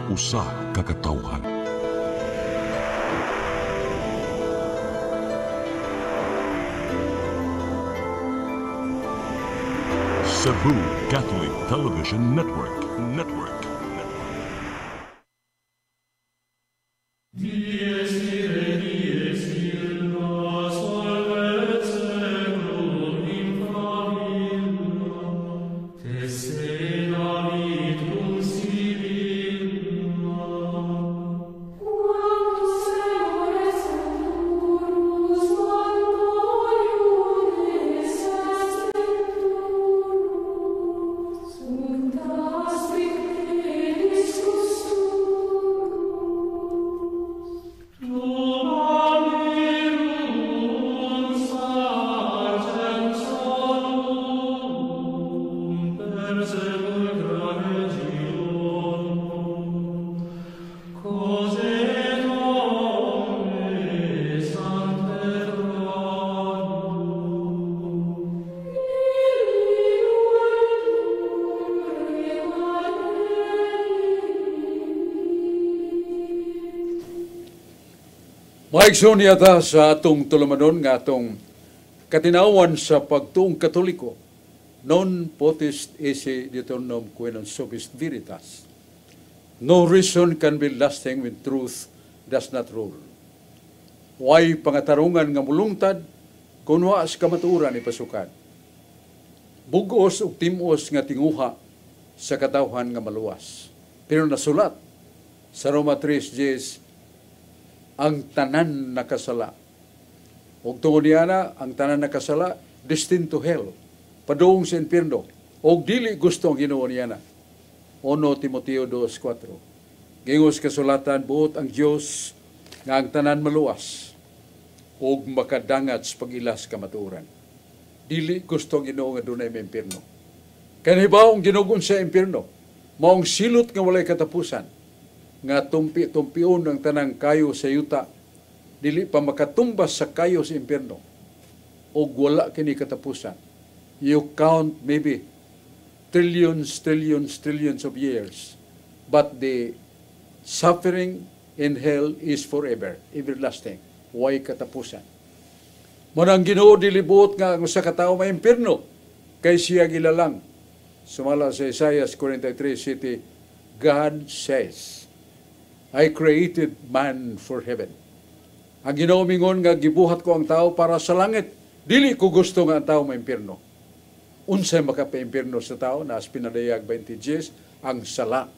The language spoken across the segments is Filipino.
usa ka katawhan. Cebu Catholic Television Network. Maigsoon yata sa atong tulumanon nga atong katinawan sa pagtuong Katoliko, non potest esse Deuteronomium quae subis veritas. No reason can be lasting when truth does not rule. Way pangatarungan nga mulungtad kung waas kamaturan ni pasukan. Bugos ug timos nga tinguha sa katawhan nga maluwas. Pero nasulat sa Roma 3:10, ang tanan nakasala. Og tungod niana, ang tanan nakasala, destined to hell. Padung sa impierno. Og dili gusto ang Ginoo niana. 1 Timoteo 2:4. Gingos kasulatan, buot ang Dios nga ang tanan maluwas og makadangat sa pag-ilas kamaturan. Dili gusto ang Ginoo nga dunay may impierno. Kanibaw ang ginugon sa impierno, maong silot nga walay katapusan, nga tumpi-tumpion ang tanang kayo sa yuta, dili pa makatumbas sa kayo sa impierno, o wala kini katapusan. You count maybe trillions of years, but the suffering in hell is forever, everlasting, way katapusan. Munang Ginoo dili buot nga sa katao may impierno, kay siya gilalang. Sumala sa Isaiah 43:7, God says, I created man for heaven. Ang Ginoo mingon nga gibuhat ko ang tao para sa langit. Dili ko gusto nga ang tao maimpierno. Unsay makapaimpierno sa tao? Naas pinadayag 20:10, ang sala.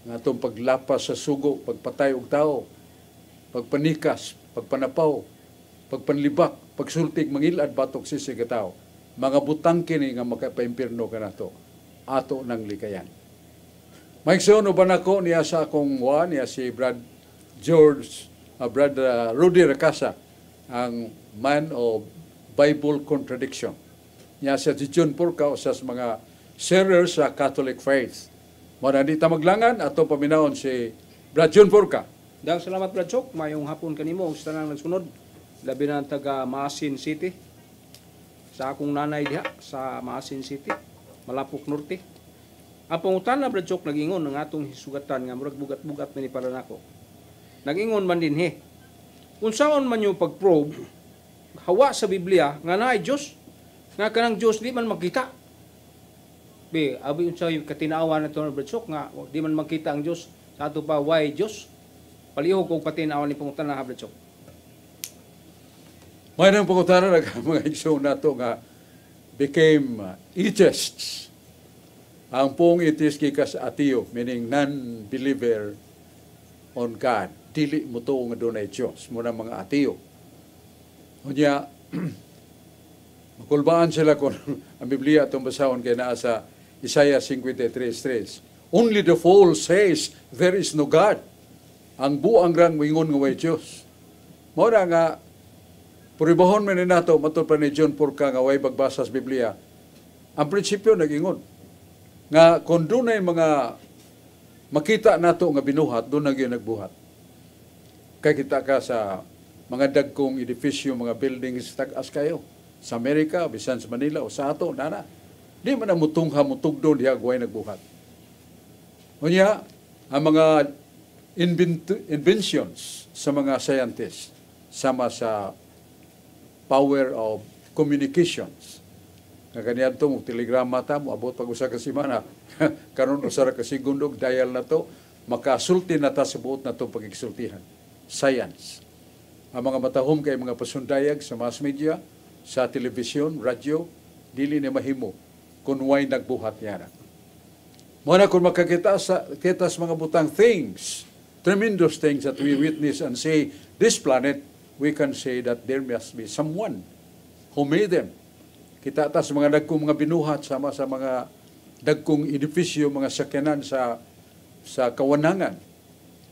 Nga itong paglapas sa sugo, pagpatay og tao, pagpanikas, pagpanapaw, pagpanlibak, pagsultig, mangilad, batok sisig ka tao. Mga butang kini nga makapaimpierno ka na to. Ato ng likayan. Maigsoon uban ako niya sa akong niya si Brad Rudy Racasa, ang man of Bible contradiction. Niya sa John Porca, sa mga sharers sa Catholic faith. Muna di ta maglangan, ato paminahon si Brad John Porca. Dahil salamat Brad Chok, mayong hapon kanimo, sa tanang nagsunod, labi na taga Maasin City, sa akong nanay diha, sa Maasin City, Malapok Norte. Apong utana Brad Chok, nag-ingon ng atong sugatan nga murag bugat-bugat na ni para nako. Nag-ingon man din kung saan man yung pag-probe, hawa sa Biblia, nga naay Diyos, nga kanang Diyos di man makita. Abi unsa yung katinawa na ito na Brad Chok, nga di man makita ang Diyos, sa ato pa, why Diyos? Palihog kong patinawa ni pangutana na Brad Chok. May nang pangutana na mga igsoon na ito nga became atheists. Ang pong atheist kikas ateo, meaning non-believer on God. Dili mo ito nga doon ay Diyos. Muna mga ateo. Kunya, makulbaan sila kung ang Biblia itong basahon kay naa sa Isaiah 53:3. Only the fool says there is no God. Ang buang rang wingon nga way Diyos. Muna nga, puribahon man nato matod pa ni John Porca nga way bagbasa sa Biblia. Ang prinsipyo nag-ingon nga kung doon ay mga makita nato nga binuhat, doon na yun nagbuhat. Kaya kita ka sa mga dagkong edifisyo, mga buildings tag-as kayo. Sa Amerika, bisan sa Manila, o sa ato, nana. Di man na mutungha, mutugdo, di agway nagbuhat. Kunya, ang mga inventions sa mga scientists sama sa power of communications. Nga ganyan to, telegrama ta, abot pag usa ka semana, karon usa ka segundo, dial na to, makasulti na ta sa buot na to pagigsultihan. Science. Ang mga matahom kay mga pasundayag sa mass media, sa telebisyon, radyo, dili na mahimo kung way nagbuhat niya. Muna kung makakita sa mga butang things, tremendous things that we witness and say, this planet, we can say that there must be someone who made them. Kita ta sa mga dagkong mga binuhat sama sa mga dagkong edifisyo, mga sakyanan sa kawanangan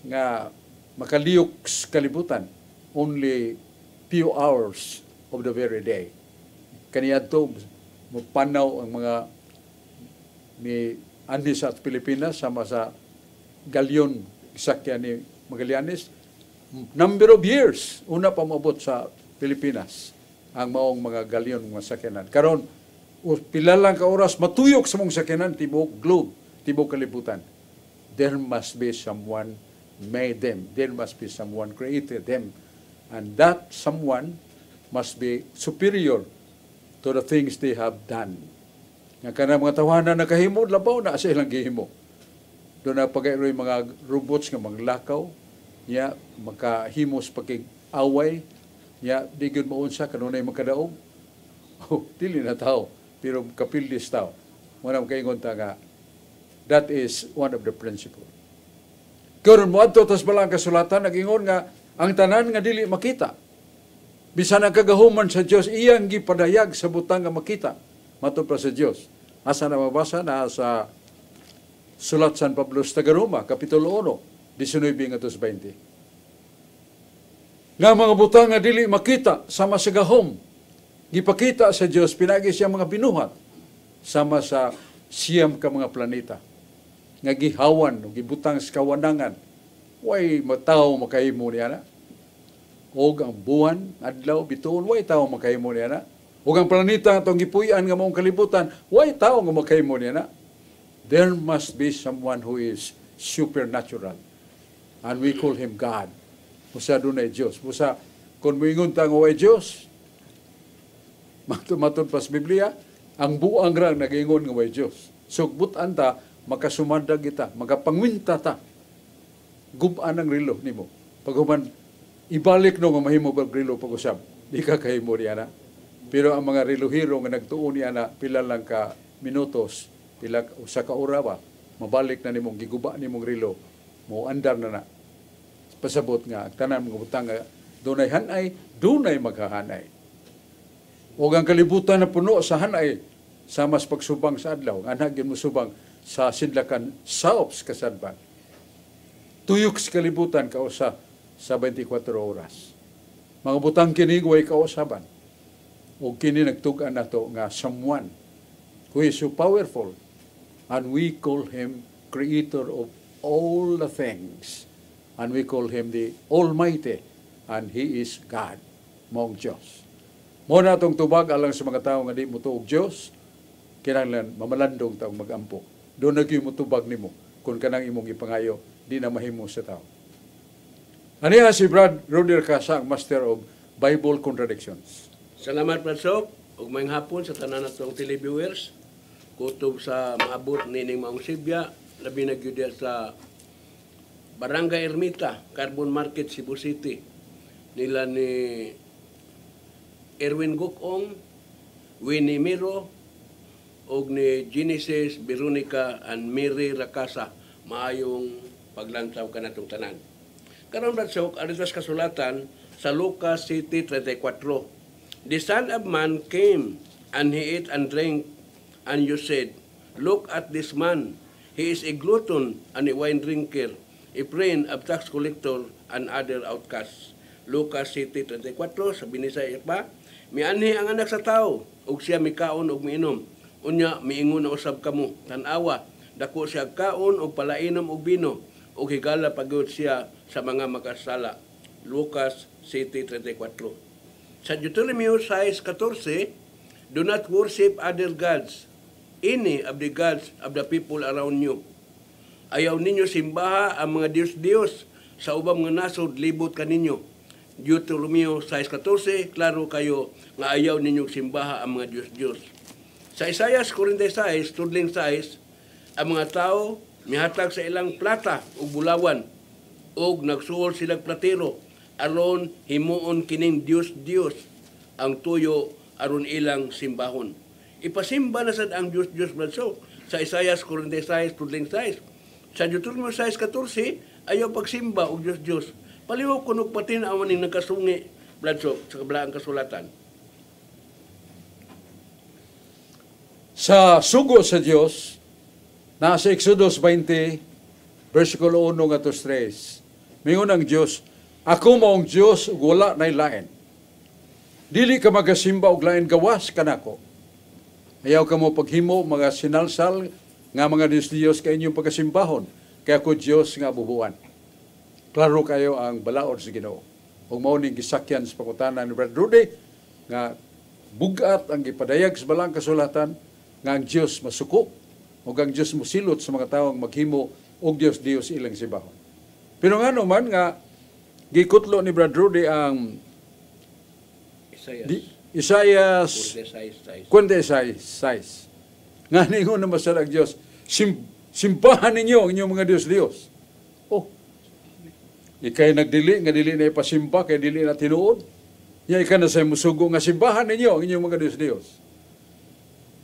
nga makaliyok sa kalibutan only few hours of the very day. Kaniadto mapanaw ang mga ni anhi sa Pilipinas sama sa galyon sakyan ni Magallanes, number of years una pa maabot sa Pilipinas ang maong mga galyon mga sakyanan. Karon pila lang ka oras matuyok sa mong sakyanan tibok globe, tibok kalibutan. There must be someone made them. There must be someone created them. And that someone must be superior to the things they have done. Nga kanang mga tawanan nakahimo, labaw na sa ilang gihimo. Doon na pag-iroy mga robots nga maglakaw, ya makahimos pagkig-away, ya di gyud maunsa kanunay makadaog. Oh, dili na tao, pero kapildis tao. Wala makaingon ta nga that is one of the principles. Karon mo adto tas balang kasulatan nag-ingon nga ang tanan nga dili makita. Bisan ang kagahuman sa Dios iyang gipadayag sa butang nga makita. Matud pa sa Dios. Asa na mabasa na sa sulat San Pablo sa Taga-Roma, Kapitulo 1, 19-20. Nga mga butang nga dili makita sama sa gahom. Gipakita sa Dios pinagi siya mga binuhat sama sa siyam ka mga planeta. Nga gihawan, gibutang sa kawanangan. Way mataw makahimo niya na. Og ang buwan, adlaw, bituon, way tao makahimo niya na. Og ang planeta itong gipuy-an nga maong kalibutan, way tao nga makahimo niya na. There must be someone who is supernatural. And we call him God. Musa doon ay Diyos. Musa, kung moingon ta nga way Diyos, matun pa sa Biblia, ang buang rang nag-ingon nga way Diyos. Sugbutan ta, makasumandag kita, makapangwinta ta. Gubaan ang rilo nimo. Paghuman, ibalik no nga mahimo pag rilo pag-usab. Di ka kahimo niya na. Pero ang mga relohiro nga nagtuon niya na pila lang ka minutos, pila usa ka ora ba, mabalik na nimong giguba nimong rilo, mo andar na na. Pasabot nga, tanan mga butang nga, dunay hanay, dunay maghahanay. O ang kalibutan na puno sa hanay, sama sa pagsubang sa adlaw, anak yun mo subang sa sidlakan saops kasadban. Tuyok sa kalibutan kausa sa 24 oras. Mga butang kini way kausaban. O kini nagtugan nato nga someone who is so powerful, and we call him creator of all the things, and we call him the Almighty, and he is God, mong Diyos. Muna itong tubag alang sa mga tao nga di mo tuog Diyos, kinahanglan mamalandong taong mag-ampo. Doon nagyoy mo tubag nimo kung kanang imong ipangayo, di na mahimo sa tao. Aniya si Brad Roder Casa, Master of Bible Contradictions. Salamat, Pasok. Ug mayong hapon sa tanan natong televiewers. Kutob sa maabot nining maong Sibya, labi na gyud sa Barangay Ermita, Carbon Market, Cebu City. Nila ni Erwin Gukong, Winnie Miro, og ni Genesis Veronica and Mary Rakasa. Maayong paglantaw kanatong tanan. Karon Pasok, aritas kasulatan sa Lucas City 34. The Son of Man came, and he ate and drank, and you said, look at this man, he is a glutton and a wine drinker, a friend of tax collector and other outcasts. Lucas City 34, sabi ni sa pa, mianhi ang anak sa tao, ug siya mikaon ug miinom. Unya, miingon na usab kamo, tanawa, dako siya kaon ug palainom og bino, ug higala pagod siya sa mga makasala. Lucas City 34. Sa Deuteronomy 6:14, do not worship other gods, any of the gods of the people around you. Ayaw ninyo simbaha ang mga Diyos-Diyos sa ubang mga nasod, libot kaninyo. Deuteronomio 6:14, klaro kayo nga ayaw ninyong simbaha ang mga Diyos-Diyos. Sa Isaias 46, tudling 6, ang mga tao mihatag sa ilang plata ug bulawan ug nagsuol silang platero aron himuon kining Diyos-Diyos ang tuyo aron ilang simbahon. Ipasimba na sad ang Diyos-Diyos blanso sa Isaias 46, tudling 6. Sa Deuteronomio 6:14, ayaw pagsimba og Diyos-Diyos. Paliw kuno patin awan ning nakasungi blanso sa kabalaang kasulatan. Sa sugo sa Diyos, nasa Exodus 20, versikulo 1 nga 3, mingon ang Diyos, ako maong Diyos ug wala nay lain. Dili ka magasimba og lain gawas kanako. Ayaw ka mo paghimo mga sinalsal nga mga Diyos kay inyong pagkasimbahon. Kaya ako Diyos nga bubuan. Klaro kayo ang balaod sa Ginoo. Ug mao ning gisakyan sa pangutanan ni Brother Rudy nga bugat ang gipadayag sa balang kasulatan nga ang Diyos masuko ug ang Diyos mosilot sa mga tawo maghimo og Diyos ilang simbahon. Pero nga naman nga gikutlo ni Brother Rudy ang Isaias 46. Nga ningon na masal ang Diyos, simbahan ninyo ang inyong mga Diyos. Oh, ikay nagdili, nga dili na ipasimba, kay dili na tinuod. Ya ikay na sa musugo, nga simbahan ninyo ang inyong mga Diyos.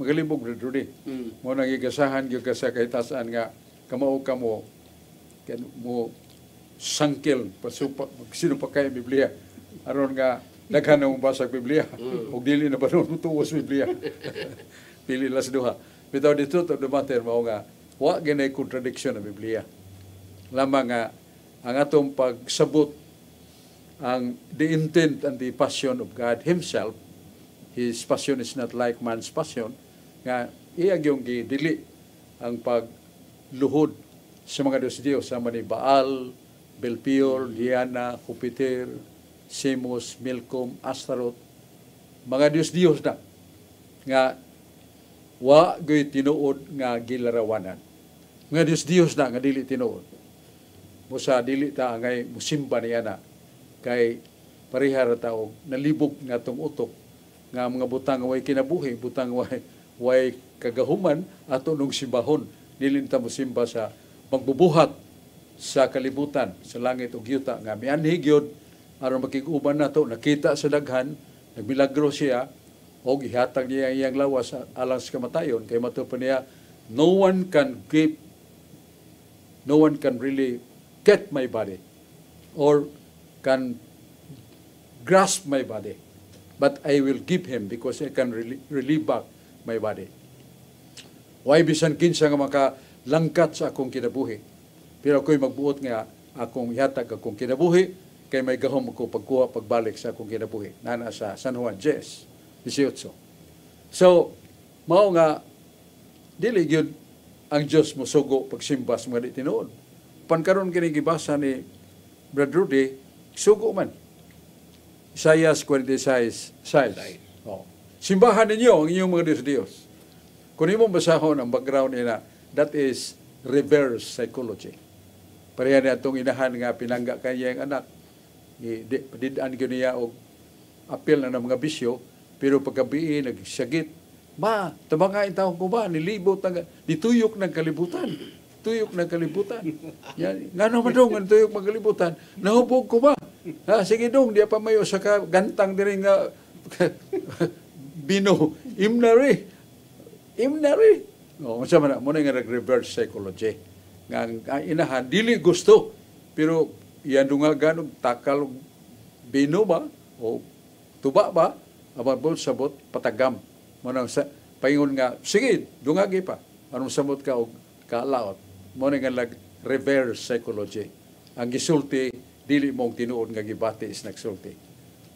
Magalimog, Brother Rudy. Mo nang igasahan, yung sa kahitasan nga, kamao ka mo sangkil, sino pa kayo Biblia. Aron nga, daghan na mong basag Biblia. Huwag dili na ba nung tuwas Biblia. Pili las duha. Bitaw dito, to the matter, mao nga, wa ginay contradiction ng Biblia. Lamang nga, ang atong pagsabot, the intent and the passion of God Himself, His passion is not like man's passion, nga iyag yung gidili ang pagluhod sa mga Diyos sama ni Baal, Belpeor, Diana, Jupiter, Semos, Milcom, Astaroth, mga Diyos na nga wa gay tinuod nga gilarawanan. Mga Diyos na nga dili tinuod. Musa dili ta ngay musimba niya na kay parihara tao nalibog nga tong utok nga mga butang way kinabuhi, butang way kagahuman ato nung simbahon. Dili ta musimba sa pagbubuhat sa kalibutan, sa langit ug yuta nga mianhi gyud aron makig-uban nato, nakita sa daghan, nagmilagro siya, o ihatag niya iyang lawas alang sa kamatayon, kay matupan niya, no one can really get my body, or can grasp my body, but I will give him because I can relieve back my body. Why bisan kinsa nga makalangkat sa akong kinabuhi, pero ako'y magbuot nga akong ihatag akong kinabuhi, kay may gahom ko pagkuha, pagbalik sa akong kinabuhi. Nana sa San Juan 10:18. So, mao nga, dili yun ang Diyos musugo pagsimba sa mga di tinuod. Pankaroon kinigibasa ni Brother Rudy, sugo man. Isaias 46. Oh. Simbahan ninyo ang inyong mga Diyos. Kung imong basahon ang background nila, that is reverse psychology. Pareha na itong inahan nga pinangga kanya ang anak. Didaan ko niya og apel na ng mga bisyo, pero pagkabi nagsagit, ma, tabangain tao ko ba, nilibot, dituyok ng kalibutan. Tuyok ng kalibutan. Yan, nga naman dong, ang tuyok ng kalibutan, nahubog ko ba? Ha, sige dong, di pa mayo sa gantang din nga bino, imnari. O, masama na, muna nga nag-reverse psychology. Nga inahan, dili gusto, pero yan nga ganog takal bino ba o tuba ba abot sabot patagam manang sa paingon nga sige dungagi pa anong sabot ka og kaalaot mo nga lag reverse psychology ang gisulti dili mong tinuod nga gibati is nagsulti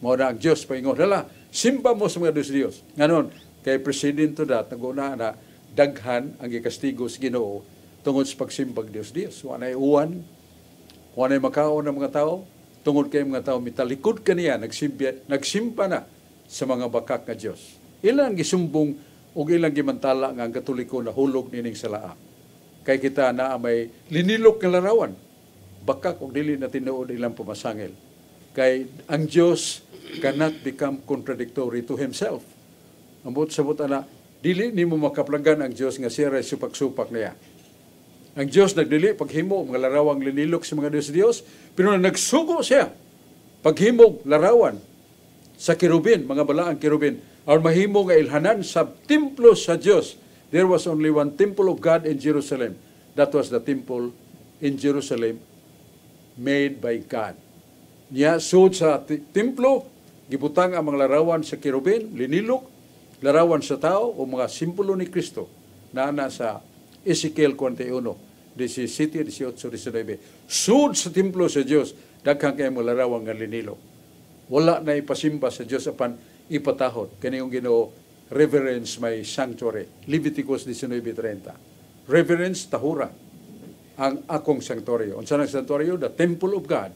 mo na ang Dios paingon hala simba mo sa mga Diyos nganon kay president to that naguna na daghan ang gikastigo sa Ginoo tungod sa pagsimbag Dios wa nay uwan wanay makaon ng mga tao, tungod kay mga tao, mitalikod kaniya, nagsimpa na sa mga bakak nga Diyos. Ilang gisumbong o ilang gimantala nga ang Katoliko na hulog nining salaa. Kay kita na may linilok nga larawan. Baka kung dili na tinuod ilang pumasangil. Kay ang Dios cannot become contradictory to Himself. Ambot sabot ana, dili nimo makaplagan ang Dios nga siya supak-supak niya. Ang Dios nagdili paghimo mga larawang linilok sa mga Dios, pero nagsugo siya paghimo larawan sa kirubin, mga balaang kirubin, aron mahimo nga ilhanan sa templo sa Dios. There was only one temple of God in Jerusalem. That was the temple in Jerusalem made by God. Niya sud sa templo gibutang ang mga larawan sa kirubin, linilok, larawan sa tao o mga simbolo ni Kristo na sa Ezekiel 41, 17, 18, 19. Sud sa templo sa Dios daghang kay mga larawan nga linilok. Wala na ipasimba sa Dios apan ipatahod kaniyong Ginoo. Reverence my sanctuary. Leviticus 19:30. Reverence tahura ang akong sanctuary. Unsa nang sanctuary? The temple of God.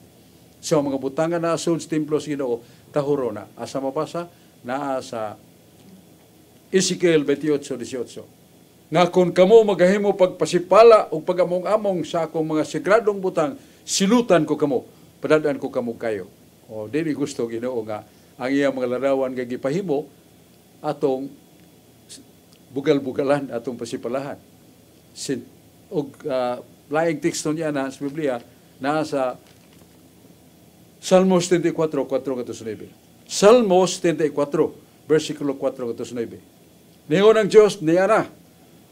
So mga butangan na sud sa templo sa Ginoo tahuro na. Asa mabasa? Naa sa Ezekiel 28:18. Nga kung kamo magahimo pagpasipala o pagamong-among sa akong mga sagradong butang, silutan ko kamo, padadaan ko kamo kayo. O dili gusto Ginoo nga ang iyang mga larawan nga gipahimo atong bugal-bugalan atong pasipalahan. Laing teksto niya na sa Biblia na sa Salmos 34, 4-9. Salmos 34, versikulo 4-9. Ningon ang Diyos, niya na,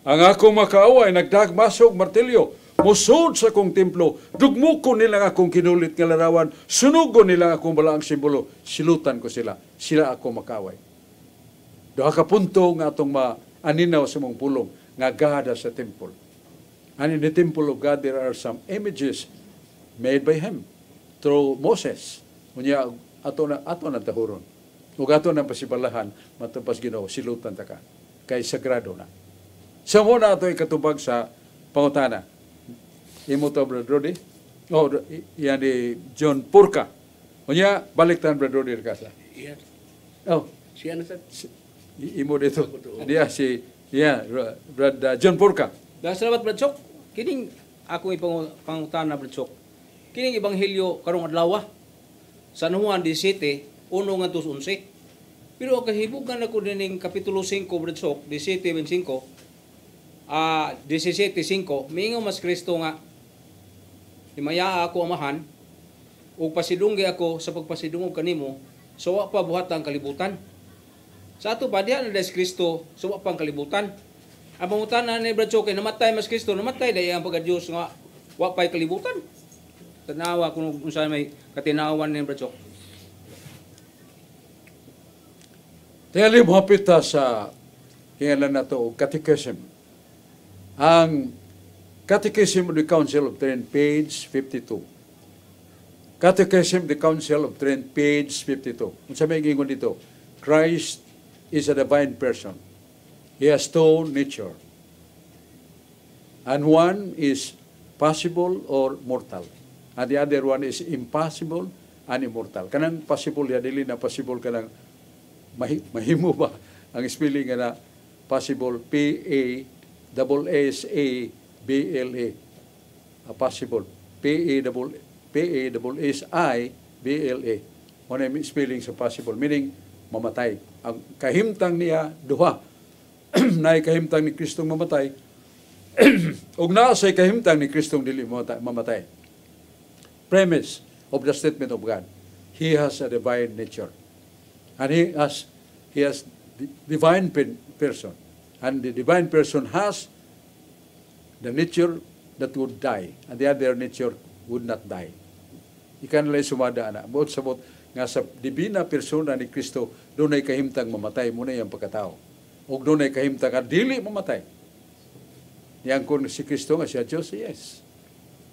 ang akong makaaway, nagdagmasog martilyo, musod sa akong templo, dugmuko nilang akong kinulit nga larawan, sunugon nilang akong balaang simbolo, silutan ko sila, sila ako makaaway. Doha ka punto nga atong maaninaw sa mong pulong, nga gada sa temple. And in the temple of God, there are some images made by Him through Moses. Unya, ato na tahuron. Ug ato na pasibalahan, matupas Ginoo, silutan ta ka. Kay sagrado na. Sa muna ato ikatubag sa pangutana. Imo to, Brother Rudy? Yan ni John Purka. Unya, baliktan, Brother Rudy, kasa. Yes. Oh, Siya na sa... imo dito. Diya Brad John Purka. Dahil salamat, Brad Chok. Kining akong ipangutana, Brad Chok. Kining ebanghelyo karong adlaw San Juan 17, 1-11. Pero kahibugan ako dining kapitulo 5, Brad Chok, 17:5. 17:5, miingon mas Kristo nga, himaya ako amahan, ug pasidunggi ako sa pagpasidungog kanimo, so wa pa buhat ang kalibutan. Sa ato pa diha na des Kristo, so wa pang kalibutan. Ang pangutana ni Brad Chok, namatay mas Kristo, namatay dahil ang pagka-Diyos nga, wa pa'y kalibutan. Tanawa kung saan may katinawan ni Brad Chok. Tingali mo hapita sa hingalan na ito, Catechism. Ang Catechism of the Council of Trent, page 52. Catechism of the Council of Trent, page 52. Kung sa may gingon dito, Christ is a divine person. He has two nature. And one is possible or mortal. And the other one is impossible and immortal. Kanang possible, ya dili na possible kanang mahimo ba ang spelling na possible, P-A-S-S-A-B-L-A. Possible, P-A-S-S-I-B-L-A. Ano yung spelling sa possible? Meaning, mamatay. Ang kahimtang niya, duha. Naay kahimtang ni Kristong mamatay. Ug naa say kahimtang ni Kristong dili mamatay. Premise of the statement of God. He has a divine nature. And he has divine person. And the divine person has the nature that would die. And the other nature would not die. Ikan lay sumada na. Buot sabot nga sa divina persona ni Kristo, doon ay kahimtang mamatay muna yung pagkatao. O doon ay kahimtang at dili mamatay. Niyang kung si Kristo nga siya Diyos, yes.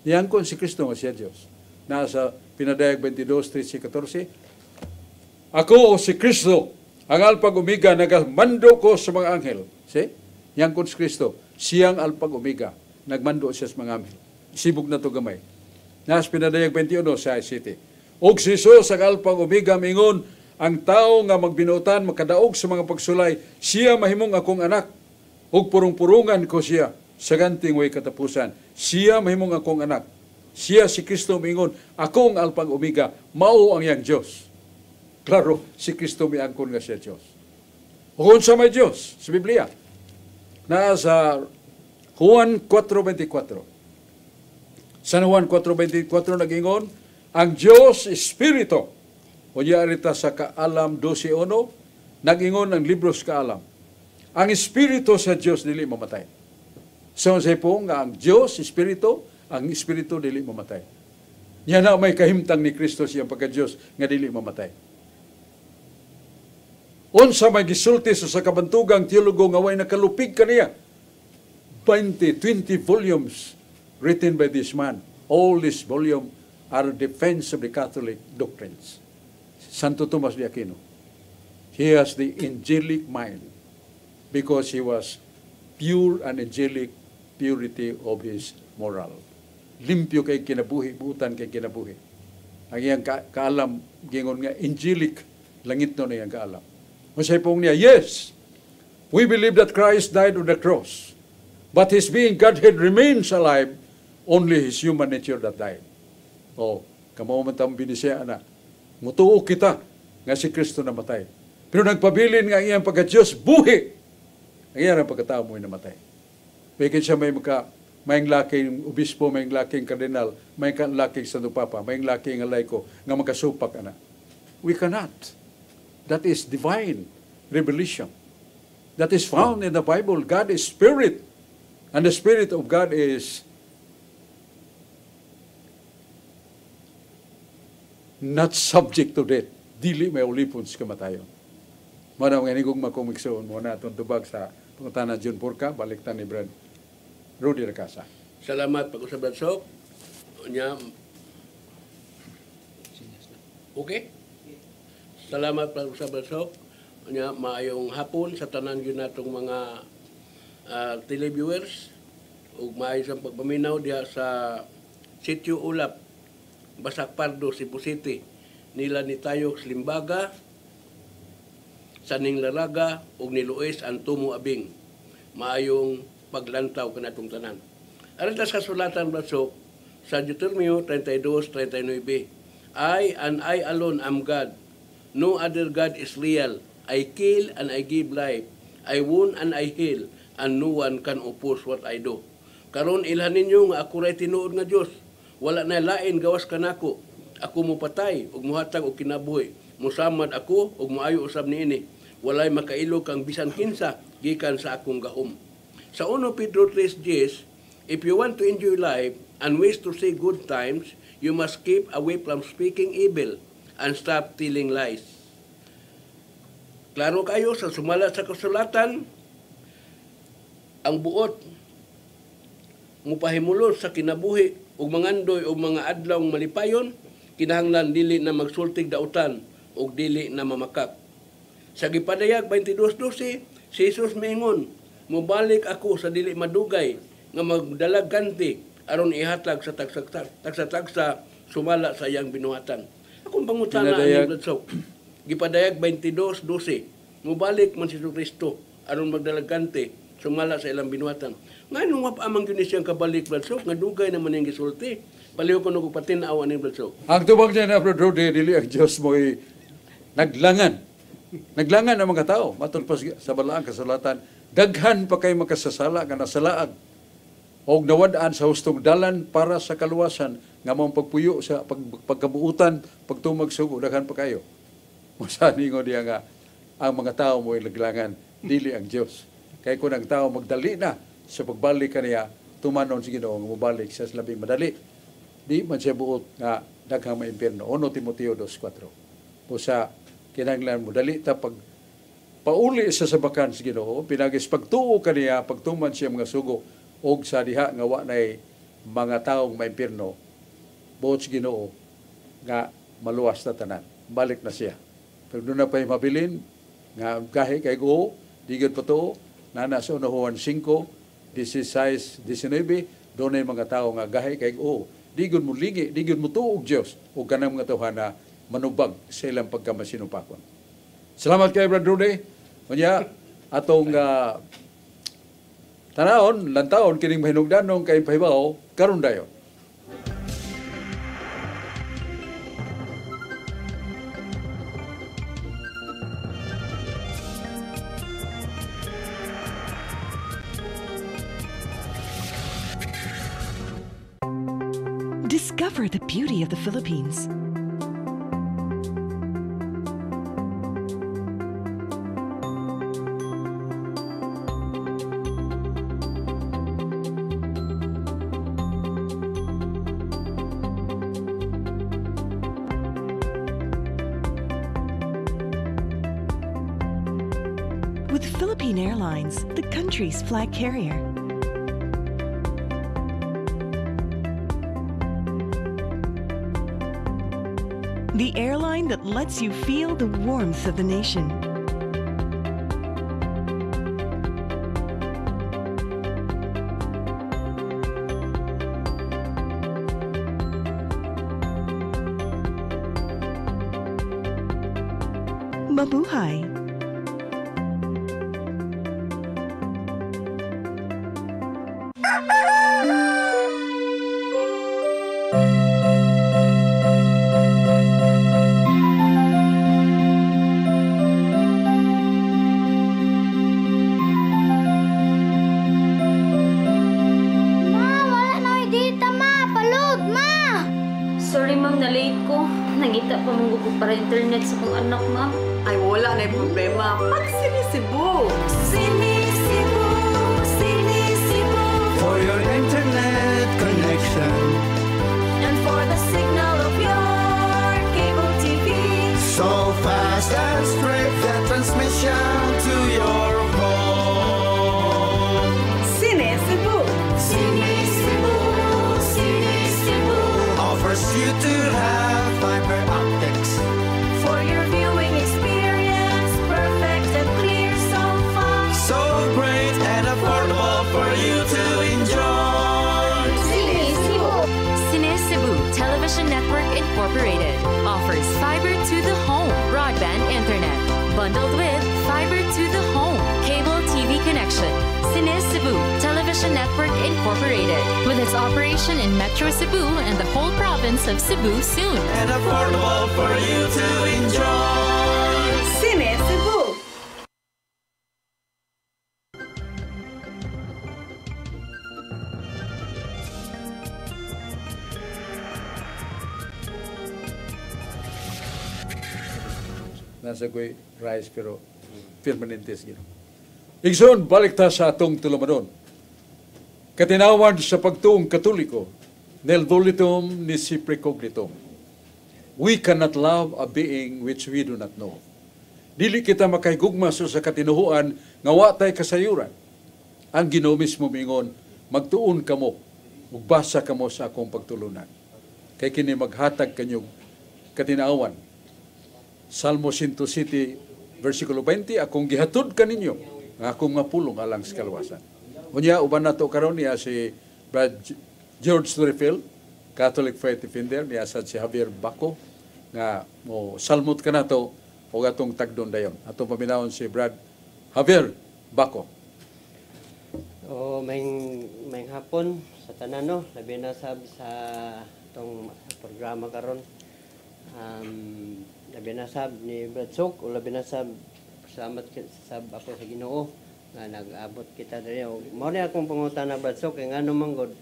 Niyang kung si Kristo nga siya Diyos. Nasa Pinadayag 22:13-14, ako o si Kristo, ang Alpag Omega, nagmando ko sa mga anghel. See? Niyang kung si Kristo, siyang Alpag Omega, nagmando siya sa mga anghel. Sibog na to gamay. Nasa Pinadayag 21:17, og si Jesus ang Alpag Omega, mingon, ang tao nga magbinutan, makadaog sa mga pagsulay, siya mahimong akong anak, ug purong-purungan ko siya, sa ganting way katapusan. Siya mahimong akong anak. Siya si Kristo mingon, akong Alpang Omega, mao ang iyang Dios. Klaro, si Kristo miangkon nga siya Dios. Kung sa may Dios, sa Biblia, na sa Juan 4:24. Sa Juan 4:24 nagingon, ang Dios Espiritu. O arita sa Kaalam 12:1, nagingon ang libro sa Kaalam. Ang Espiritu sa Dios dili mamatay. So sa po nga ang Dios Espiritu, ang Espiritu dili mamatay. Nya na may kahimtang ni Kristo siyang pagka-Dios nga dili mamatay. Unsa may gisulti sa kabantugang teologo nga way nakalupig kaniya. 20 volumes written by this man. All this volume are defense of the Catholic doctrines. Santo Tomas de Aquino. He has the angelic mind because he was pure and angelic purity of his moral. Limpyo kay kinabuhi, buutan kay kinabuhi. Ang iyang kaalam, gingon nga, angelic, langit no na iyang kaalam. Masay pong niya, yes, we believe that Christ died on the cross, but his being Godhead remains alive, only his human nature that died. O, kamo man tayong binisya na, mutuo kita nga si Kristo namatay. Pero nagpabilin nga iyang pagka-Diyos, buhi! Ang iyang pagkatao mo'y namatay. Bakit siya may laking obispo, may laking kardinal, may laking santo papa, may laking laiko, nga magkasupak na. We cannot. That is divine revelation. That is found in the Bible. God is spirit. And the Spirit of God is not subject to death. Dili may ulipon sa kamatayon. Manang ganigong makumiksoon mo na itong tubag sa pangutanan John Porca, baliktan ni Brad Rudy Racasa. Salamat pag-usab Bradsok. Okay? Salamat pag-usab Bradsok. Maayong hapon sa tanan yun natong mga televiewers ug maayo sa pagpaminaw diha sa Sitio Ulap, Basak Pardo, Cebu City. Nila ni Tayok Limbaga, Saning Laraga ug ni Luis Antumo Abing. Maayong paglantaw kanatong tanan. Aron sa sulatan Bradsok sa Deuteronomio 32:39. I and I alone am God. No other God is real. I kill and I give life. I wound and I heal, and no one can oppose what I do. Karon ilhan ninyo nga ako ray tinuod nga Dios. Wala na lain gawas kanako. Ako mo patay ug muhatag og kinabuhi. Musamad ako ug maayo usab niini. Walay makailo kang bisan kinsa gikan sa akong gahom. Sa 1 Pedro 3:10, if you want to enjoy life and wish to see good times, you must keep away from speaking evil and stop telling lies. Klaro kayo sa sumala sa kasulatan, ang buot mupahimulot sa kinabuhi ug mangandoy og mga adlaw malipayon, kinahanglan dili na magsultig dautan ug dili na mamakak. Sa gipadayag 22:12, si Jesus miingon, mubalik ako sa dili madugay nga magdalag ganti aron ihatag sa tagsa sumala sa iyang binuhatan. Akong pangutana ani Bradsok. Gipadayag 22:12, mubalik man si Kristo aron magdalag ganti sumala sa ilang binuhatan. Ngano nga amang gyud siyang kabalik Bradsok nga dugay naman ning gisulti. Paliw ko nugo patinaw ani Bradsok. Ang tubag niya na Brad Rudy, dili ang Diyos mo'y naglangan. Naglangan ang mga tao. Matun pa sa balaang kasulatan, daghan pa kay makasasala nga nasalaag o nawadaan sa hustong dalan para sa kaluwasan nga mong pagpuyo sa pagkabuutan, pagtumag sugo, daghan pa kayo. Masani ngo diya nga, ang mga tao mo'y naglangan, dili ang Diyos. Kaya kung ang tao magdali na sa pagbalik kaniya, tumanon si Ginoo nga mubalik sa labing madali. Di man siya buot nga daghang maimpierno. 1 Timoteo 2:4. O sa kinahanglan mo dali ta pag pauli sa sabakan sa Ginoo, pinagis pagtuo kaniya, pagtuman siya mga sugo og sa diha nga wa nay mga taong maimpierno, buot sa Ginoo nga maluwas na tanan. Balik na siya. Pero doon na pa'y mabilin nga gahi kay go, digod pa to, nana sa Juan 5:16-19, doon ay mga tao nga gahi kay go, digod mo ligi, digod mo tuog Diyos, o kanang mga tawhana manubag sa ilang pagkamasinupakon. Salamat kay Brad Rudy. Kanya, atong Tanaon, lantaon, kining mahinugdanong kay pahibaw, karon dayon. Discover the beauty of the Philippines. With Philippine Airlines, the country's flag carrier. The airline that lets you feel the warmth of the nation. Mabuhay! Sorry ma'am, na-late ko. Nangita pa mong ko para internet sa kong anak, ma'am. Ay, wala na yung problema. Pag sinisibo. Sinisibo, sinisibo. For your internet connection. And for the signal of your cable TV. So fast and straight, the transmission to your home. Sinisibo. Sinisibo, sinisibo. Offers you to have fiber optics. For your viewing experience, perfect and clear so far. So great and affordable for you to enjoy. Sinisibo. Cine-Cebu Television Network Incorporated offers fiber to the home broadband internet bundled with fiber to the home cable TV connection. Cine-Cebu Television Network Incorporated with its operation in Metro Cebu and the whole province of Cebu soon. And affordable for you to enjoy. Sinisibo. Nasa ko'y rice pero permanentes gino. Igsoon, balik ta sa atong tulumanon. Katinawan sa pagtuong Katoliko, nel volitum nisi precognitum. We cannot love a being which we do not know. Dili kita makahigugma sa katinuhuan nga wa tay kasayuran. Ang Ginoo mismo mingon, magtuon kamo, ug basa kamo sa akong pagtulunan. Kay kini maghatag kanyog katinawan. Salmo 107, versikulo 20, akong gihatod kaninyo, nga akong mapulong alang sa kalwasan. Unya, uban na to karon niya si Brad George Refill, Catholic Faith Defender, niya sa si Javier Baco, nga mo salmot ka na to, o atong tagdon dayon. Atong paminawon si Brad Javier Baco. O may hapon sa tanan no, labi na sa tong programa karon. Labi na sab ni Brad Sok o labi na sab salamat sa ako sa Ginoo nga nag-abot kita diri. Mao ni akong pangutana Brad Sok kay ngano man god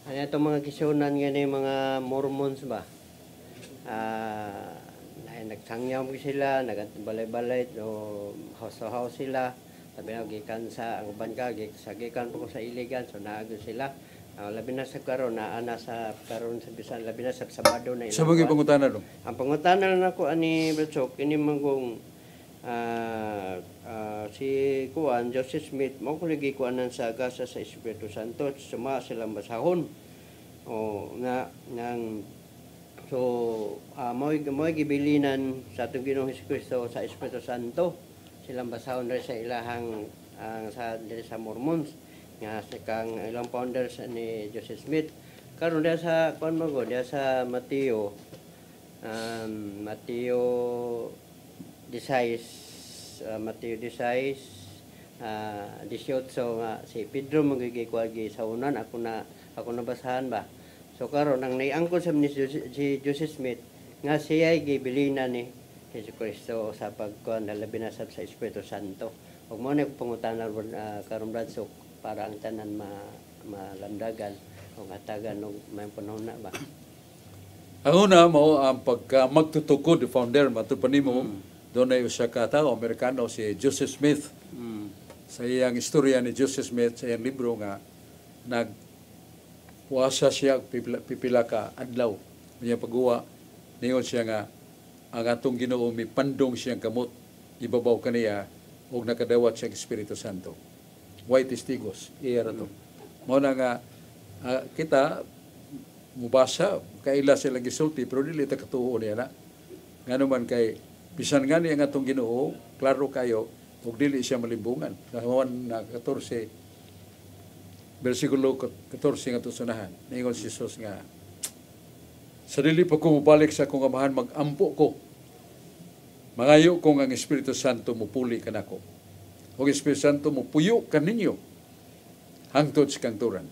ano itong mga kisunan nga ni mga Mormons ba? Nagsangyaw sila, nagbalay-balay o house sila. Sabi na gikan sa ang uban ka gikan po sa iligan so naagyo sila. Labi na sa karon ana sa karon sa bisan labi na sa Sabado na ila. Sa mga pangutana dong. Ang pangutana na nako ani Brad ini manggong si Kuan Joseph Smith mo ko lagi kuanan sa gasa sa Espiritu Santo suma silang basahon. O nang so mo'y gibilinan sa atong Ginoong Hesukristo sa Espiritu Santo silang basahon rin sa ilahang sa diri sa Mormons nga sa kang ilang founders ni Joseph Smith karon dia sa kuan mo dia sa Mateo 16 18 nga si Pedro magigikuagi sa unan ako nabasahan ba. So karon ang naiangkon sa ni si Joseph Smith nga siya ay gibilinan ni Jesucristo sa pagkuan na labi na sa Espiritu Santo. Ug mo na pangutanan karon Bradsok para ang tanan malamdagan o atagan og may panahon na ba. Ang una mo ang pagka magtutukod the founder matupad nimo doon ay usa ka tao Amerikano si Joseph Smith. Sa iyang istorya ni Joseph Smith sa iyang libro nga nagpuasa siya pipila ka adlaw. Niya pagguwa niyon siya nga ang atong Ginoo mipandong siyang kamot ibabaw kaniya og nakadawat siyang Espiritu Santo. White testigos iya ra to. Mao na nga kita mubasa kaila sila gisulti pero dili ta katuo niya na. Ngano man kay bisan gani ang atong Ginoo klaro kayo ug dili siya malimbungan. Sa Juan 14 bersikulo 14 nga tusunahan. Ningon si Jesus nga sa dili pa ko mubalik sa akong amahan magampo ko. Mangayo kong ang Espiritu Santo mupuli kanako. Og Espiritu Santo mupuyo kaninyo hangtod sa kanturan.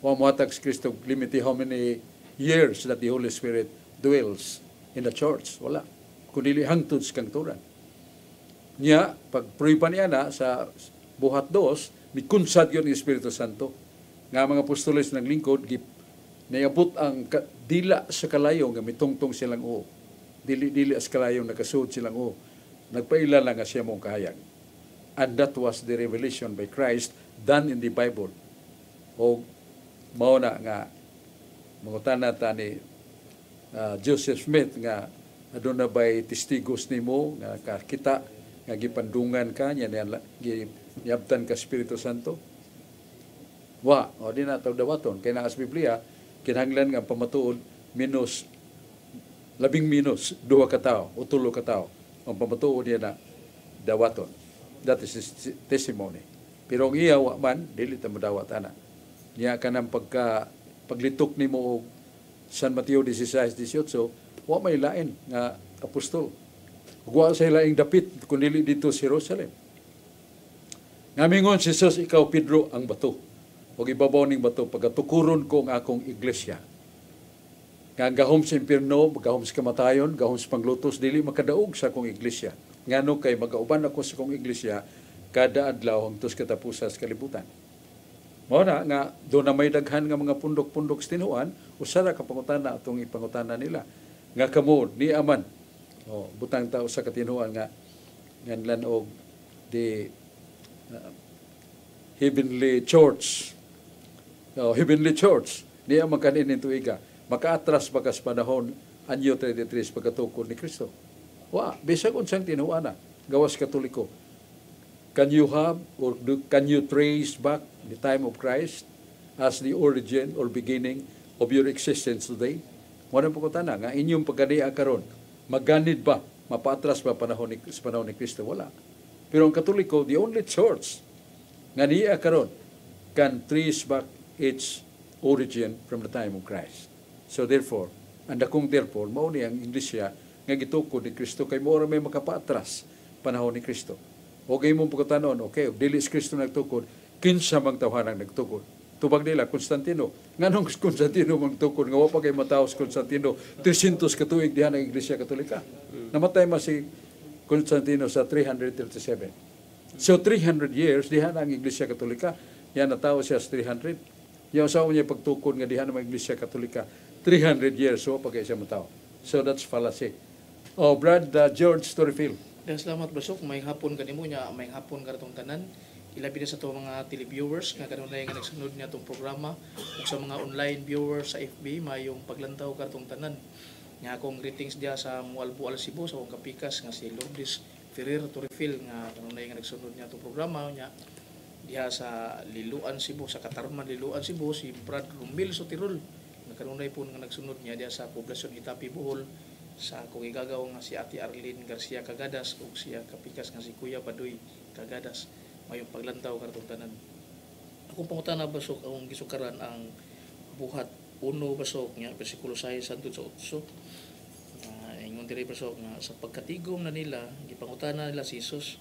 Wa mohatag si Kristo limiti how many years that the Holy Spirit dwells in the church. Wala. Kundi hangtod sa kanturan. Niya, pag pruipa niya na sa buhat 2, mikunsad yun ang Espiritu Santo. Nga mga apostoles ng lingkod, nayabot ang dila sa kalayo nga mitungtong silang o. Dili sa kalayo nakasuod silang o. Nagpaila lang nga siya mong kahayag. And that was the revelation by Christ done in the Bible. O mao na nga mangutana ta ni Joseph Smith nga adun na ba'y testigos nimo nga kita nga gipandungan ka nya giyabtan ka Espiritu Santo. Wa o di na taw dawaton kay naa sa Biblia kinahanglan nga pamatuod minus 2 ka tawo o 3 ka tawo ang pamatuod niya na dawaton. That is his testimony. Pero ang iya wa man dili ta madawat ana. Niya kanang paglitok nimo og San Mateo 16:18 wa may lain nga apostol. Wa sa laing dapit kundi dito sa Jerusalem. Ngamingon si Jesus, ikaw Pedro ang bato. Og ibabaw ning bato pagatukuron ko ang akong iglesia. Nga gahom sa impierno, gahom sa kamatayon, gahom sa panglutos dili makadaog sa akong iglesia. Ngano kay magauban ako sa akong iglesia kada adlaw hangtod katapusan sa kalibutan. Mao na nga do na may daghan nga mga pundok-pundok sa tinuan, usara ka pangutana atong ipangutana nila. Nga kamo ni aman butang tao sa katinuan nga nganlan og the Heavenly Church. Heavenly Church niya makanin ng tuiga. Makaatras bagas panahon anyo 33 pagkatukod ni Kristo. Wa, bisag unsang tinuan na gawas Katoliko. Can you have or can you trace back the time of Christ as the origin or beginning of your existence today? Wala po ko tana nga inyong pagkadiya karon maganid ba mapaatras ba sa panahon ni Kristo? Wala. Pero ang Katoliko, the only church nga niya karon can trace back its origin from the time of Christ. So therefore, mao ni ang iglesia nga gitukod ni Kristo kay mao ra may makapaatras panahon ni Kristo. O kay mong pagkatanon, okay, dili si Kristo nagtukod, kinsa mang tawhanang nagtukod. Tubag nila, Constantino. Nganong Constantino magtukod, nga wapa kay mataos Constantino, 300 katuig diha ng Iglesia Katolika. Namatay ma si Constantino sa 337. So 300 years, diha na ang Iglesia Katolika. Yan natao siya sa 300. Yung asawa niya pagtukod nga diha na ang Iglesia Katolika, 300 years, so wapa kay siya matao. So that's fallacy. Oh, Brad George Torrefield. Dan salamat Basok, may hapon kanimo nya, may hapon karatong tanan. Ilabi na sa to mga televiewers nga kanunay nga nagsunod niya tong programa ug sa mga online viewers sa FB mayong paglantaw karatong tanan. Nga akong greetings diya sa Mualbo Alcibo sa akong kapikas nga si Lourdes Ferrer Torrefield nga kanunay nga nagsunod niya tong programa nya diha sa Liluan Cebu, sa Katarman Liluan Cebu, si Brad Romil Sotirol nga kanunay po nga nagsunod niya diya sa poblasyon Itapi Bohol, sa akong igagaw nga si Ate Arlene Garcia Cagadas ug siya kapikas nga si Kuya Badoy Cagadas mayong paglantaw karatong tanan. Akong pangutana Basok akong gisukaran ang buhat 1 Basok nya bersikulo 6 hangtod sa 8. Ingon diri Basok nga sa pagkatigom na nila gipangutana nila si Jesus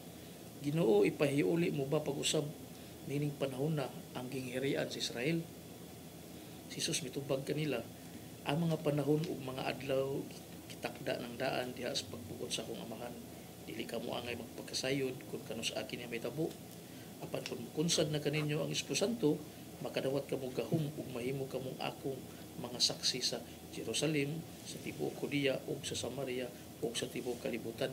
Ginoo, ipahiuli mo ba pag-usab nining panahon na ang gingharian sa Israel? Si Jesus mitubag kanila, ang mga panahon ug mga adlaw kitakda ng daan diha sa pagbuot sa akong amahan. Dili ka mo angay magpagkasayod kung kano sa akin may tabo. Apan kung kunsad na kaninyo ang Espiritu Santo, makadawat ka mo gahom ug mahimo ka mong akong mga saksi sa Jerusalem, sa tibuok Judea ug sa Samaria ug sa tibuok kalibutan.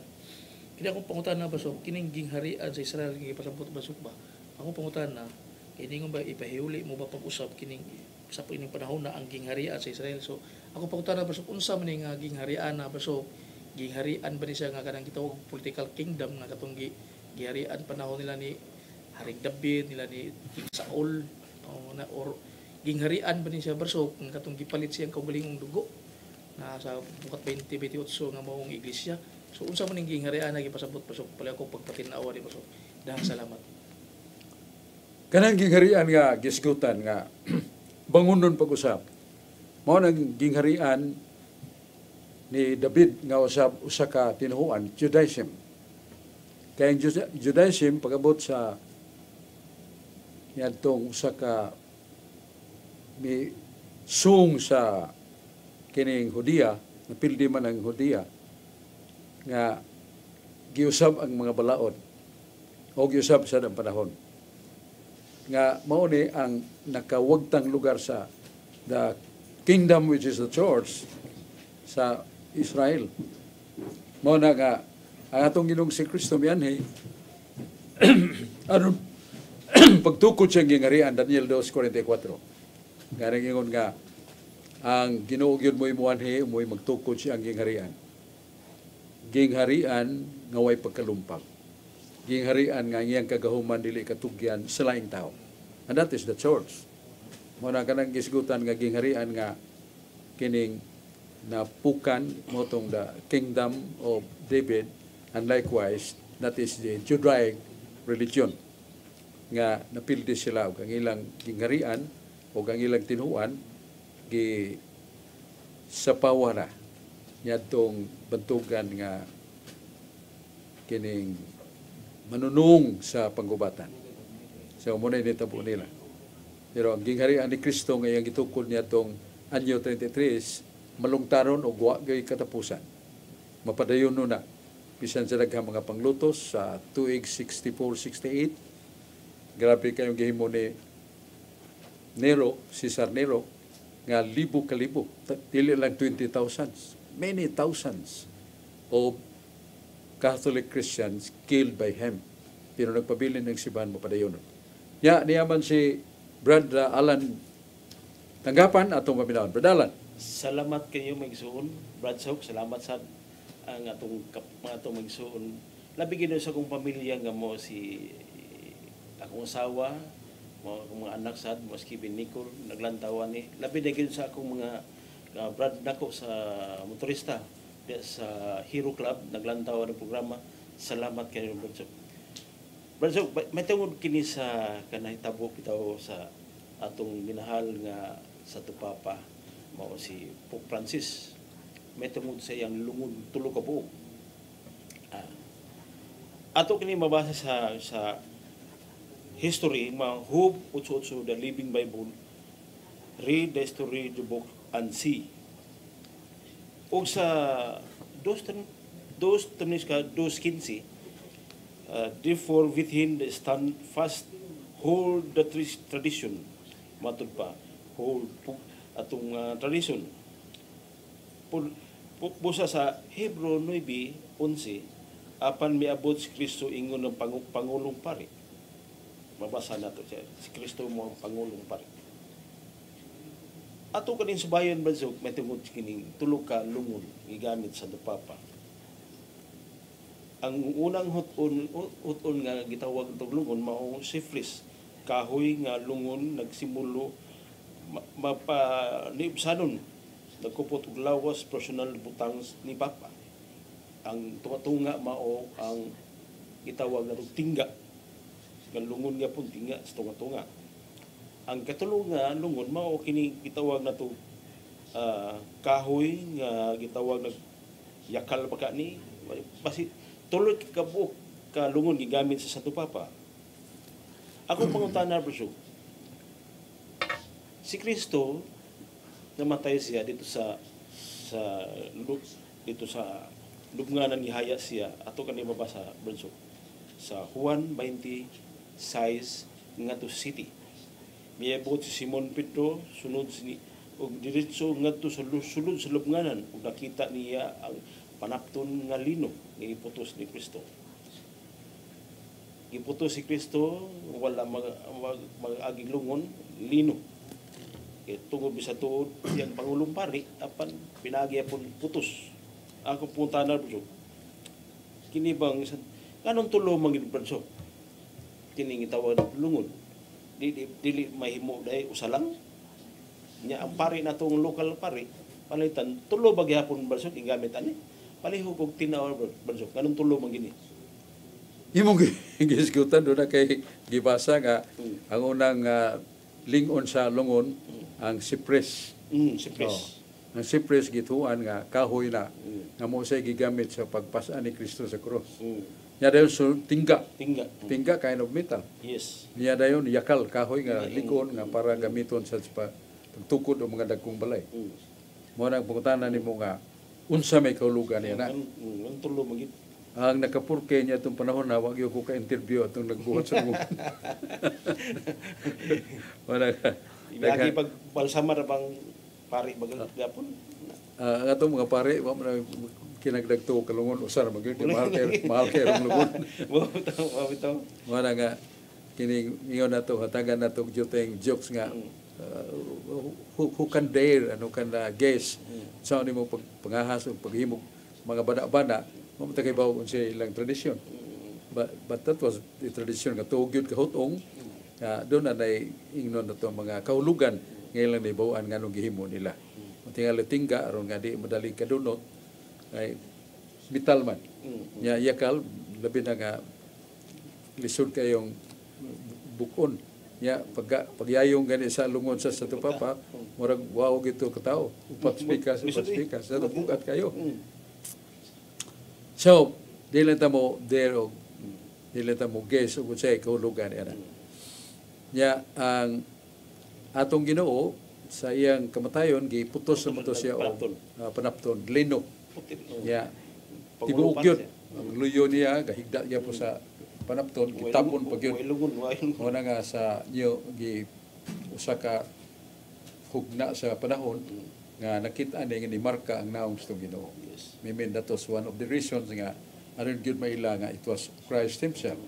Kini akong pangutana basok, kining gingharian sa Israel gipasabot basok ba? Akong pangutana, kini ba ipahiuli mo ba pag-usab kining sa ining panahon na ang gingharian sa Israel? So ako pangutana basok, unsa man nga gingharian na basok? Gingharian ba ni siya nga kanang gitawag political kingdom nga katong giharian panahon nila ni Haring David, nila ni King Saul, or gingharian ba ni siya basok nga katong gipalit siyang kaugalingong dugo na sa bukat 20-28 nga maong iglesia. So unsa man ning gingharian na gipasabot basok, pala ako pagpatinawa ni basok. Dahang salamat. Kanang gingharian nga gisgutan nga bangunon pag-usap. Mao nang gingharian ni David nga usa ka tinuhuan, Judaism. Kaya ang Judaism pag-abot sa yadtong usa ka mi sung sa kining Hudiya, napildi man ang Hudiya nga giusab ang mga balaod o giusab sa ang panahon nga mao ni ang nakawagtang lugar sa the kingdom which is the church sa Israel. Mao na nga ang atong Ginoong si Kristo mianhi ano pagtukod siyang gingharian, Daniel 2:44. Nga ingon nga ang Ginoo gyud mo imuanhi mo'y magtukod siyang gingharian. Gingharian nga way pagkalumpag. Gingharian nga iyang kagahuman dili katugyan sa laing tao. And that is the church. Mao na kanang gisgutan nga gingharian nga kining napukan motong the kingdom of David, and likewise that is the Judaic religion nga napildi sila og ang ilang gingharian o ang ilang tinuan gi sapawa na yadtong bantugan nga kining manunung sa panggubatan. So muna nitabo nila. Pero ang gingharian ni Kristo nga iyang gitukod niya tong anyo 33 malungtaron o wa gay katapusan. Mapadayon na bisan sa daghang mga panglutos sa tuig 64-68. Grabe kayong gihimo ni Nero, Cesar Nero, nga libo ka libo, dili lang 20,000, many thousands of Catholic Christians killed by him. Pero nagpabilin ng sibahan mo padayon. Niyaman si Brad Alan tanggapan atong paminawan. Brad Alan. Salamat kayo magsuon. Brad Sok, salamat sa ang atong magsuon. Labi gino sa akong pamilya nga mo si akong asawa, akong mga anak sad, mo si Kevin Nicole, naglantawan ni. Labi na gino sa akong mga Brad nako sa motorista sa Hero Club, naglantawan ng programa. Salamat kayo Brad Sok. Brad Sok, may tungod kini sa kanahitabo bitaw sa atong minahal nga sa Tupapa mao si Pope Francis. May tungod sa iyang lungod tulo ka buok. Ato kini mabasa sa history, who also the Living Bible, read the history, the book, and see. O sa 2:15, therefore within the stand fast, hold the tradition. Matod pa, hold atong tradition. Busa sa Hebrew 9:11, apan miabot si Kristo ingon ng Pangulong Pari. Mabasa nato siya. Si Kristo mo ang Pangulong Pari. Ato kanin subayon Brad, may tungod kining tulo ka lungon gigamit sa Tupapa. Ang unang huton nga gitawag og lungon mao syphilis, kahoy nga lungon nagsimulo mapanibsanon, nagkupot og lawas personal butang ni Papa. Ang tumatunga mao ang gitawag na tingga. Ang lungon nga pun tinga sa tunga-tunga. Ang katulong nga lungon mao kini gitawag na to kahoy nga gitawag na yakal baka ni basi tuloy ka buok kalungon gigamit sa Santo Papa. Ako pangutana bro, si Kristo namatay siya dito sa dito sa lubnganan gihaya siya ato kanhi mabasa bro sa Juan 20:6 ngadto city. Miabot si Simon Pedro sunod si og diretso ngadto sa sulod sa lubnganan ug nakita niya ang panapton nga lino nga iputos ni Kristo. Iputos si Kristo wala mag-aging lungon lino. Tungod sa tuod yang pangulong pari apan pinagi pun putos. Ako punta na bro. Kini bang kanong tulo mangin bro? Kini gitawag lungon. Dili mahimo dai usalang. Nya ang pari natong local pari palitan tulo bagyapon bro gigamit ani. Palihog og tinaw bro. Kanong tulo man gini. Imong gisgutan do na kay gibasa nga ang unang lingon sa lungon ang cypress. Cypress. Ang cypress gituan nga kahoy na nga mo say gigamit sa pagpasa ni Kristo sa cross. Nya dayon so tingga kind of metal. Yes. Nya dayon yakal kahoy nga likon nga para gamiton sa pagtukod o mga dagkong balay. Mo nang pangutana nimo nga unsa may kahulugan niya na. Ang tulo magid ang nakapurke niya itong panahon na wag yung ko ka-interview itong nagbuhat sa mga. Lagi pagbalsama na bang pari bagapon? Ang atong mga pari, kinagdagto kalungon, usar, mahal kayo ang lungon. Wala nga, kining ingon na ito, hatagan na ito, jokes nga, who can dare, who can guess, saan mo pangahas o paghimog, mga bana-bana, mamunta kay bawo sa ilang tradisyon. But that was the tradition nga tuog yun kahutong. Doon na ingnon na ito mga kahulugan ngayon lang nabawaan nga nung gihimo nila. Tingali tingga aron nga di madaling kadunot ay vital man. Nya yakal labi na nga lisod kayong bukon. Nya pagyayong gani sa lungon sa Santo Papa, murag wow gito ka tao. Upat spikas sa bugat kayo. So, dili ta mo there og dili ta mo guess og unsay kahulugan ana. Nya ang atong Ginoo sa iyang kamatayon giputos sa moto siya og panapton lino. Nya tibuok gyud ang luyo niya gahigda niya po sa panapton gitapon pag yun. Una nga sa niyo gi usa ka hugna sa panahon nga nakita ni nga marka ang naong sa Ginoo. I mean, that was one of the reasons nga aron gyud maila nga it was Christ himself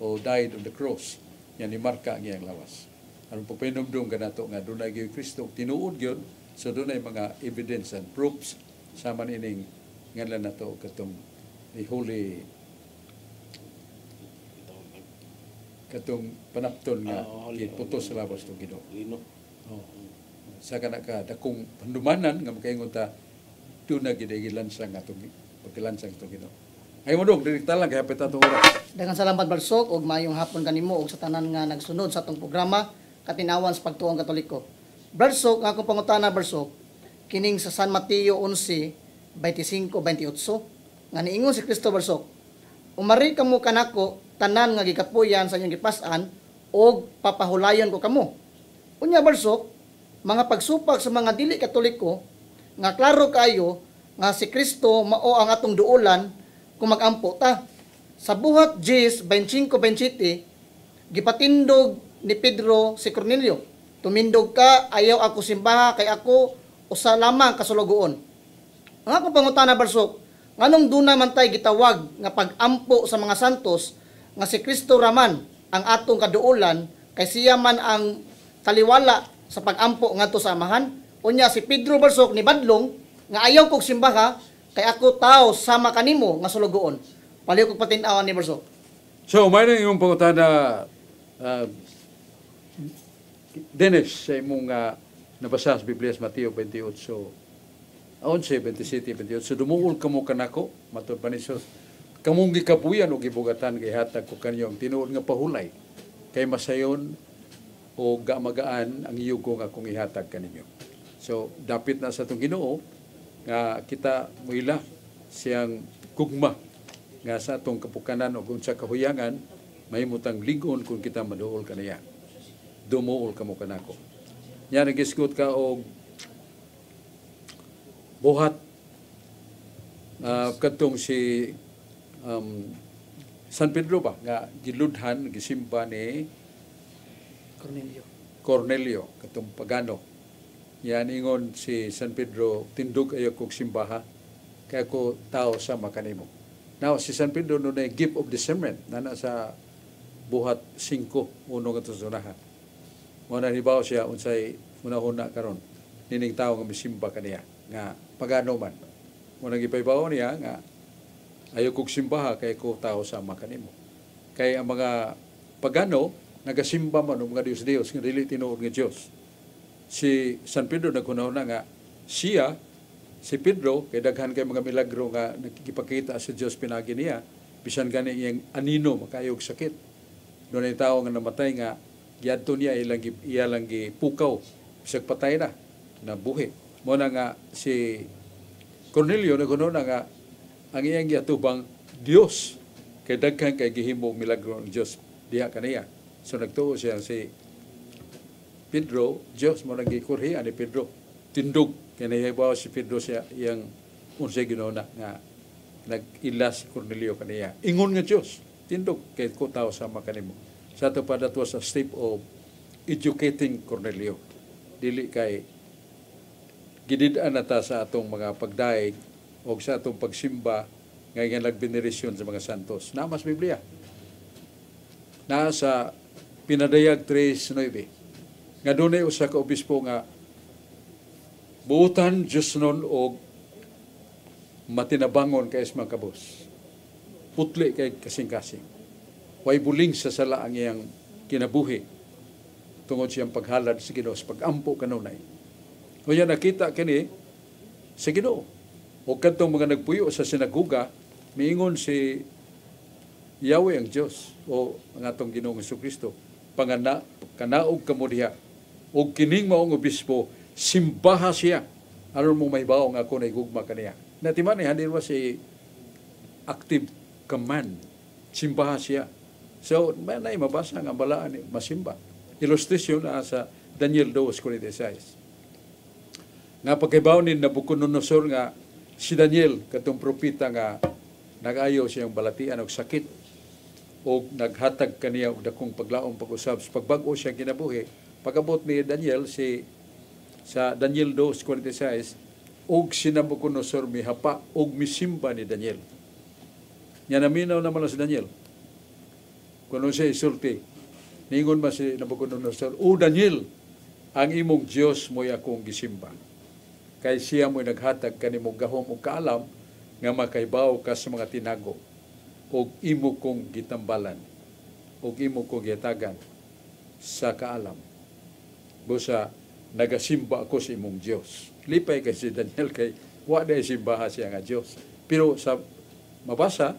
who died on the cross. Yan ni marka ang iyang lawas. Aron pagpainumdum kanato nga dunay gyud Kristo tinuod gyud so dunay mga evidence and proofs sama ining ngalan nato katong the holy katong panapton nga giputos sa lawas to Ginoo. Sa kana ka dakong pandumanan nga makaingon ta tuna gilansang atong paglansang to Ginoo. Ay mo dong direkta lang kay hapit atong oras. Daghang salamat Barsok og maayong hapon kanimo og sa tanan nga nagsunod sa atong programa Katinawan sa Pagtuong Katoliko. Barsok nga akong pangutana Barsok kining sa San Mateo 11:25-28 nga niingon si Kristo Barsok, umari kamo kanako tanan nga gikapuyan sa inyong gipas-an og papahulayon ko kamo. Unya Barsok, mga pagsupak sa mga dili Katoliko nga klaro kayo nga si Kristo mao ang atong duulan kung magampo ta. Sa buhat 10:25-27 gipatindog ni Pedro si Cornelio, tumindog ka, ayaw ako simbaha kay ako usa lamang kasulugoon. Ang akong pangutana Barsok, nganong duna man tay gitawag nga pag-ampo sa mga santos nga si Kristo raman ang atong kaduulan kay siya man ang taliwala sa pag-ampo ngadto sa amahan? Unya si Pedro Barsok ni badlong nga ayaw kog simbaha kay ako tao sama kanimo nga sulugoon. Paliw kog patin-awan ni Barsok. So, may na yung pangutana Dennis sa imong nabasa sa Biblia sa Mateo 28:11-27-28. So dumuol kamo kanako matud pa ni Jesus. Kamong gikapuyan o gibugatan kay hatag ko kanyong tinuod nga pahulay kay masayon o gamagaan ang yugo nga kung ihatag kaninyo. So dapit na sa atong Ginoo nga kita muila siyang gugma nga sa atong kapukanan o unsa kahuyangan mahimutang ligon kung kita maduol kaniya. Dumuol kamo kanako. Nya nagisgot ka og buhat kadtong si San Pedro ba nga giludhan gisimba ni Cornelio katong pagano. Yan ingon si San Pedro, tindog ayo kog simbaha kaya ko tao sa makanimo. Now si San Pedro no na gift of discernment na sa buhat 5 uno nga tusunahan. Mo na hibaw siya unsay una-una karon nining tao nga misimba kaniya nga pagano man. Mo nang ipaybaw niya nga ayo kog simbaha kay ko tao sa makanimo. Kay ang mga pagano nagasimba man og mga Dios nga dili tinuod nga Dios. Si San Pedro nagkunahuna nga siya si Pedro kay daghan kay mga milagro nga nagkikipakita sa Dios pinagi niya bisan gani iyang anino makayog sakit. Doon ay tao nga namatay nga giadto niya ilang gipukaw bisag patay na nabuhi. Mo na nga si Cornelio nagkunahuna nga ang iyang giatubang Dios kay daghan kay gihimo milagro ng Dios diha kaniya. So nagtuo siya si Pedro, Dios mo nang gikurhi ani Pedro. Tindog kay nahibaw si Pedro siya iyang unsay ginona nga nag-ila si Cornelio kaniya. Ingon nga Dios, tindog kay ko tao sama kanimo. Sa ato pa that was a step of educating Cornelio. Dili kay gidid-an nata sa atong mga pagdaig o sa atong pagsimba nga nagbenerasyon sa mga santos. Na mas Biblia. Na sa Pinadayag 3:9 nga dunay usa ka obispo nga buutan Diyos nun og matinabangon kay mga kabos. Putli kay kasing-kasing. Way buling sa sala ang iyang kinabuhi tungod siyang paghalad sa Ginoo, pag-ampo kanunay. Kaya nakita kini sa Ginoo. O kadtong mga nagpuyo sa sinaguga, miingon si Yahweh ang Diyos o ang atong Ginoong Jesucristo, kanaog kamo diha o kining maong obispo simbaha siya aron mo mahibaw nga ako naigugma kaniya. Natiman ni handin wa si active command simbaha siya. So may mabasa nga balaan ni masimba. Illustration na sa Daniel 2:46. Nga paghibaw ni Nabucodonosor nga si Daniel katong propeta nga nagayo siyang balatian og sakit o naghatag kaniya og dakong paglaom pag-usab sa pagbag-o siya kinabuhi. Pagabot ni Daniel sa Daniel 2:46 og si Nabucodonosor mihapa og misimba ni Daniel. Nya naminaw naman si Daniel. Kuno siya isulti. Ningon ba si Nabucodonosor, "O Daniel, ang imong Dios mo'y akong gisimba. Kay siya mo'y naghatag kanimong gahom og kaalam nga makaibaw ka sa mga tinago og imo kong gitambalan og imo kong gihatagan sa kaalam. Busa nagasimba ako sa imong Dios." Lipay kay si Daniel kay wa na simbaha siya nga Dios. Pero sa mabasa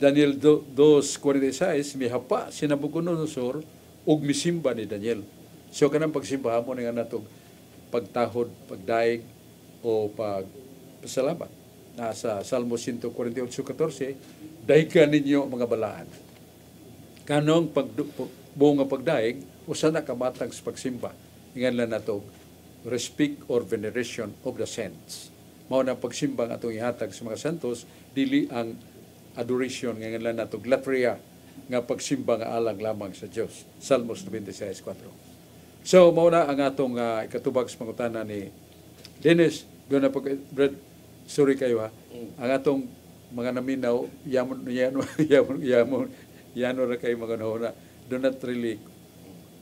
Daniel 2:46 mihapa si Nabucodonosor og misimba ni Daniel. So kanang pagsimbahan mo nga natog pagtahod, pagdaig o pagpasalamat. Nasa Salmo 148:14, "Daigan ninyo mga balaan." Kanong buong nga pagdaig, usa na kamatag sa pagsimba. Ingan lang natog respect or veneration of the saints. Mao na pagsimba nga atong ihatag sa mga santos, dili ang adoration nga lang natog latria nga pagsimba nga alang lamang sa Dios. Salmos 96:4. So mao na ang atong ikatubag sa pangutana ni Dennis. Doon na Brad, sorry kayo ha. Ang atong mga naminaw yamon ra kay mga nahuna. Do not really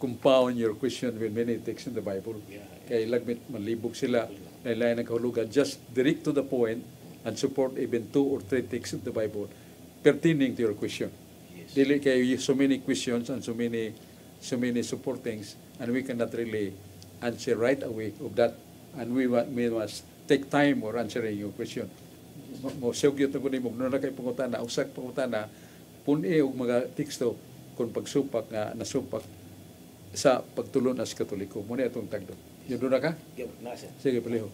compound your question with many texts in the Bible. Kay lagmit malibog sila lain ang kahulugan. Just direct to the point and support even 2 or 3 texts of the Bible pertaining to your question. Dili kay so many questions and so many supportings, and we cannot really answer right away of that, and we must take time for answering your question. Mo sugyot na kunin mo na kay pangutana, usak pangutana pun-i og mga teksto kung pagsupak nga nasupak sa pagtulon as Katoliko. Muna itong tagdo. Yun doon na ka? Sige, paliho.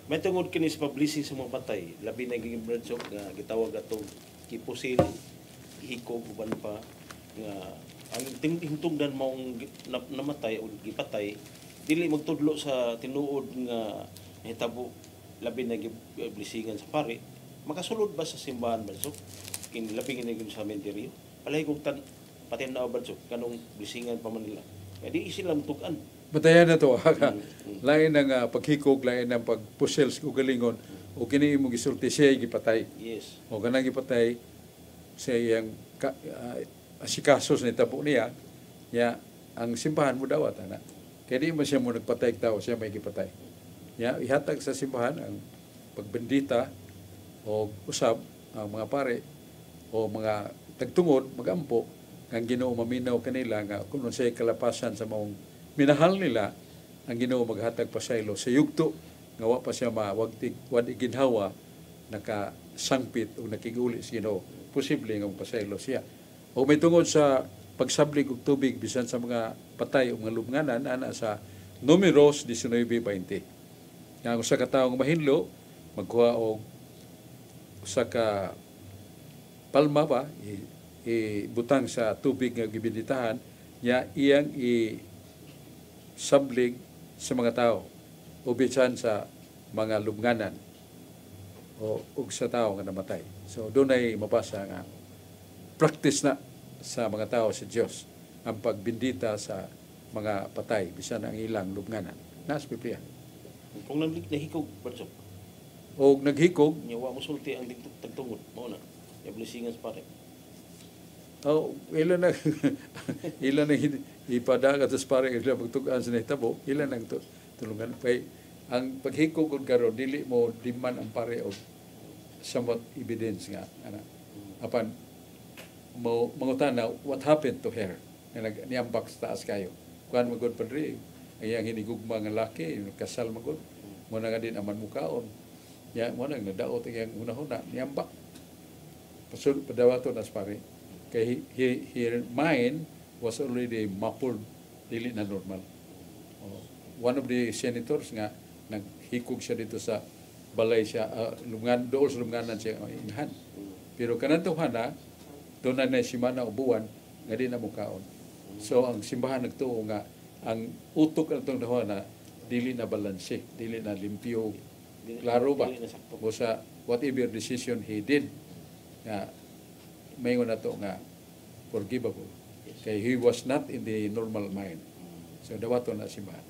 May tungod kini sa publishing sa mga patay, labi na giging Bradshaw nga gitawag atong gipusil, gihikog uban pa nga ang hintungdan maong namatay o gipatay dili magtudlo sa tinuod nga hitabo labi na giblisingan sa pare, makasulod ba sa simbahan Badsok? Kin labi gini sa sementeryo. Palay kog patinaw Badsok kanong blisingan pa man nila. Kaya di silang tugan. Batayan na to. Lain ng paghikog, lain ng pagpusil sa ugalingon, o kini mo gisulti siya gipatay. Yes. O kanang gipatay sa iyang asikasos ni tabo niya, ya ang simbahan mo dawat ana. Kaya di mo siya mo nagpatay tao, siya may gipatay. Ya ihatag sa simbahan ang pagbendita o usab ang mga pare o mga tagtungod magampo ang Ginoo maminaw kanila nga kung say kalapasan sa maong minahal nila ang Ginoo maghatag pasaylo sa yugto nga wa pa siya mawagtig wad iginhawa nakasangpit o nakiguli sa Ginoo posible nga pasaylo siya o may tungod sa pagsablig og tubig bisan sa mga patay o mga lubnganan ana sa Números 19:20 nga usa ka tawo mahinlo magkuha og usa ka palma ba ibutang sa tubig nga gibinitahan niya iyang sablig sa mga tao o bisan sa mga lubnganan o sa tao nga namatay. So doon ay mabasa nga practice na sa mga tao sa Dios ang pagbindita sa mga patay bisan ang ilang lubnganan. Nas Biblia. Kung nahikog Badsok o naghikog nya wa mo sulti ang tagtungod mao na blisingan sa pare. Oh, ilan na ipadagat sa pare ila pagtugan sa nahitabo, ilan ang tulungan kay ang paghikog ug karon dili mo diman ang pare og somewhat evidence nga ana. Apan mo mangutana what happened to her nga niambak sa taas kayo. Kuan magod padri ang iyang hinigugma nga laki kasal magod mo na nga din aman mukaon. Ya mo nang nadaot ang una-una niambak. Pasul padawato nas pare kay her mind was already muffled dili na normal. One of the senators nga naghikog siya dito sa balay siya dool sa lubnganan siya inahan. Pero kanadto hana doon na simana ubuan nga di na mukaon. So ang simbahan nagtuo nga ang utok atong dahona dili na balanse, dili na limpyo. Klaro ba? O sa whatever decision he did nga mayon na to nga forgivable. Kay he was not in the normal mind. So dawato na simbahan.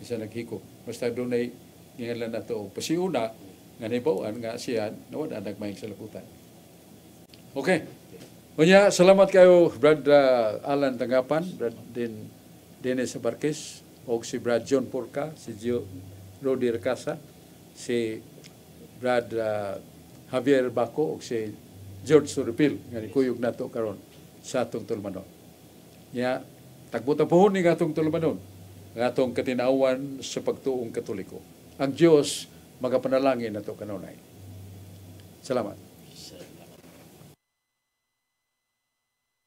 Isa naghikog. Basta doon ay ngalan na to. Pasiuna nga nibawaan nga siya nawala nagmayang salaputan. Okay. Unya, salamat kayo Brad Alan Tangapan, Brad Dennis Barquez, o si Brad John Porca, si Rodi Recasa, si Brad Javier Baco, o si George Suripil, nga nikuyog na to karon sa atong tulmanon. Ya, tagbuta pohon ni atong tulmanon, ang atong katinawan sa pagtuong Katoliko. Ang Dios magapanalangin nato kanunay. Salamat.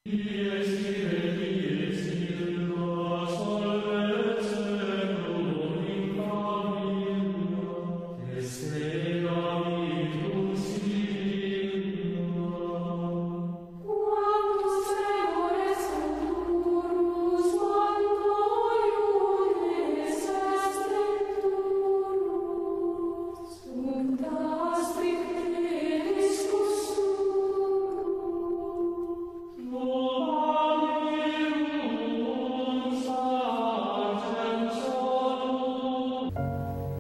Yes.